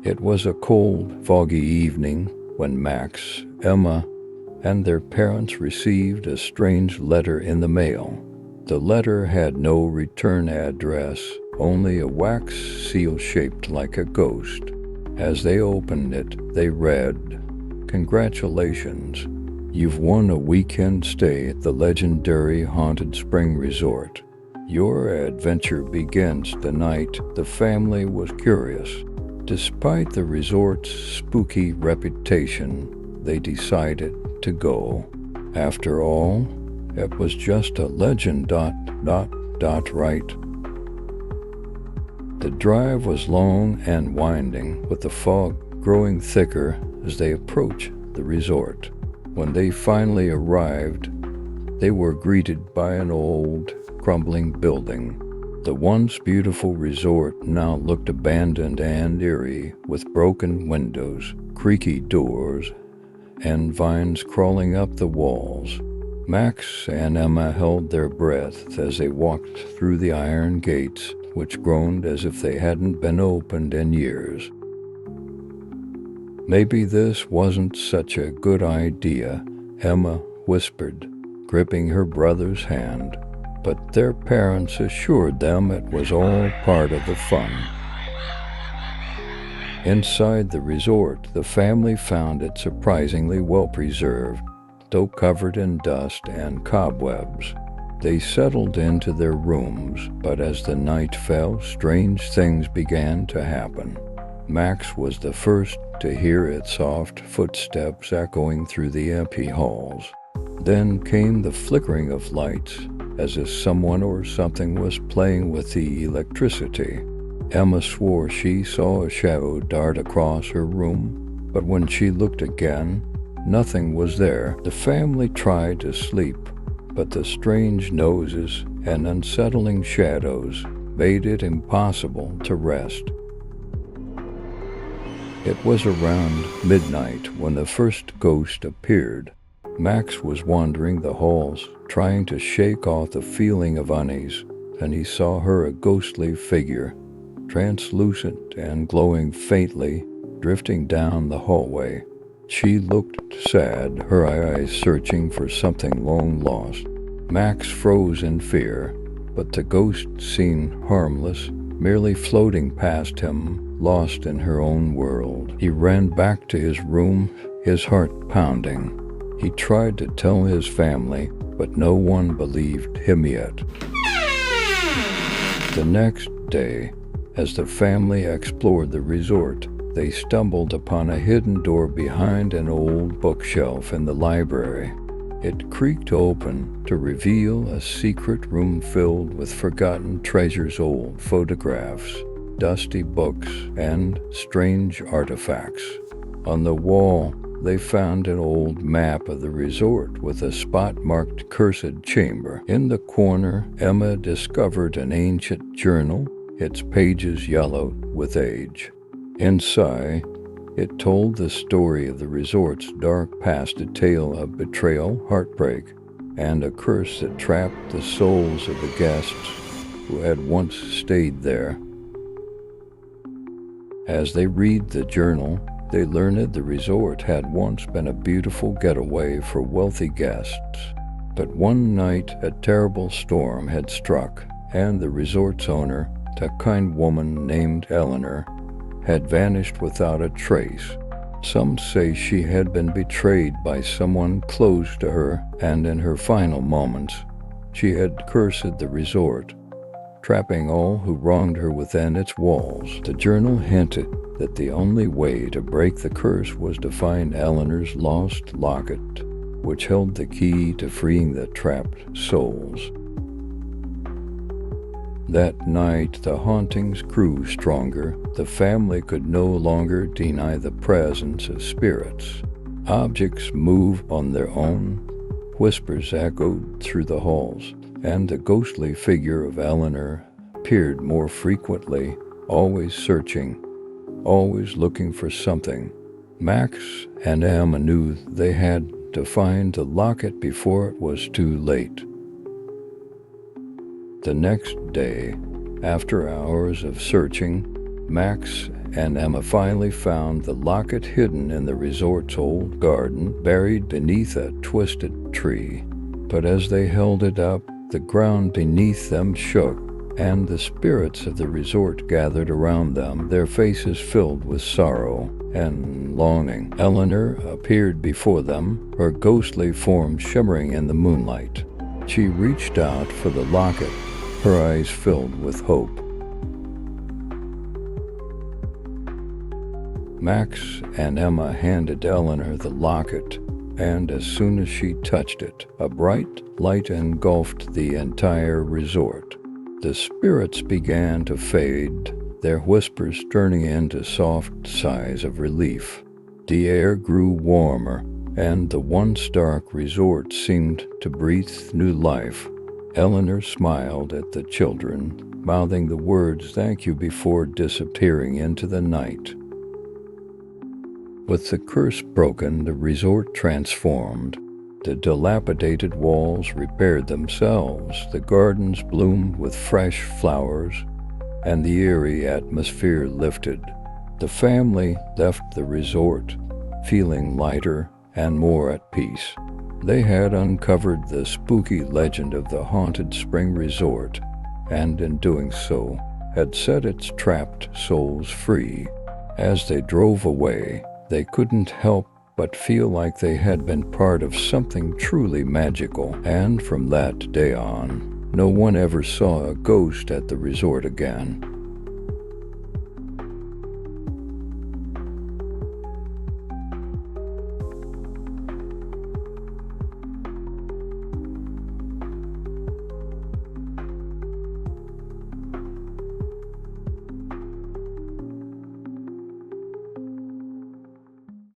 It was a cold, foggy evening when Max, Emma, and their parents received a strange letter in the mail. The letter had no return address, only a wax seal shaped like a ghost. As they opened it, they read, "Congratulations, you've won a weekend stay at the legendary Haunted Spring Resort. Your adventure begins tonight." The family was curious. Despite the resort's spooky reputation, they decided to go. After all, it was just a legend, right? The drive was long and winding, with the fog growing thicker as they approached the resort. When they finally arrived, they were greeted by an old, crumbling building. The once beautiful resort now looked abandoned and eerie, with broken windows, creaky doors, and vines crawling up the walls. Max and Emma held their breath as they walked through the iron gates, which groaned as if they hadn't been opened in years. "Maybe this wasn't such a good idea," Emma whispered, gripping her brother's hand. But their parents assured them it was all part of the fun. Inside the resort, the family found it surprisingly well preserved, though covered in dust and cobwebs. They settled into their rooms, but as the night fell, strange things began to happen. Max was the first to hear its soft footsteps echoing through the empty halls. Then came the flickering of lights, as if someone or something was playing with the electricity. Emma swore she saw a shadow dart across her room, but when she looked again, nothing was there. The family tried to sleep, but the strange noises and unsettling shadows made it impossible to rest. It was around midnight when the first ghost appeared. Max was wandering the halls, trying to shake off the feeling of unease, and he saw her, a ghostly figure, translucent and glowing faintly, drifting down the hallway. She looked sad, her eyes searching for something long lost. Max froze in fear, but the ghost seemed harmless, merely floating past him, lost in her own world. He ran back to his room, his heart pounding. He tried to tell his family, but no one believed him yet. The next day, as the family explored the resort, they stumbled upon a hidden door behind an old bookshelf in the library. It creaked open to reveal a secret room filled with forgotten treasures, old photographs, dusty books, and strange artifacts. On the wall, they found an old map of the resort with a spot marked "Cursed Chamber." In the corner, Emma discovered an ancient journal, its pages yellowed with age. Inside, it told the story of the resort's dark past, a tale of betrayal, heartbreak, and a curse that trapped the souls of the guests who had once stayed there. As they read the journal, they learned the resort had once been a beautiful getaway for wealthy guests. But one night, a terrible storm had struck, and the resort's owner, a kind woman named Eleanor, had vanished without a trace. Some say she had been betrayed by someone close to her, and in her final moments, she had cursed the resort, trapping all who wronged her within its walls. The journal hinted that the only way to break the curse was to find Eleanor's lost locket, which held the key to freeing the trapped souls. That night, the hauntings grew stronger. The family could no longer deny the presence of spirits. Objects moved on their own, whispers echoed through the halls, and the ghostly figure of Eleanor appeared more frequently, always searching, always looking for something. Max and Emma knew they had to find the locket before it was too late. The next day, after hours of searching, Max and Emma finally found the locket hidden in the resort's old garden, buried beneath a twisted tree. But as they held it up, the ground beneath them shook, and the spirits of the resort gathered around them, their faces filled with sorrow and longing. Eleanor appeared before them, her ghostly form shimmering in the moonlight. She reached out for the locket, her eyes filled with hope. Max and Emma handed Eleanor the locket, and as soon as she touched it, a bright light engulfed the entire resort. The spirits began to fade, their whispers turning into soft sighs of relief. The air grew warmer, and the once dark resort seemed to breathe new life. Eleanor smiled at the children, mouthing the words "thank you" before disappearing into the night. With the curse broken, the resort transformed. The dilapidated walls repaired themselves, the gardens bloomed with fresh flowers, and the eerie atmosphere lifted. The family left the resort, feeling lighter and more at peace. They had uncovered the spooky legend of the haunted spring resort, and in doing so, had set its trapped souls free. As they drove away, they couldn't help but feel like they had been part of something truly magical, and from that day on, no one ever saw a ghost at the resort again.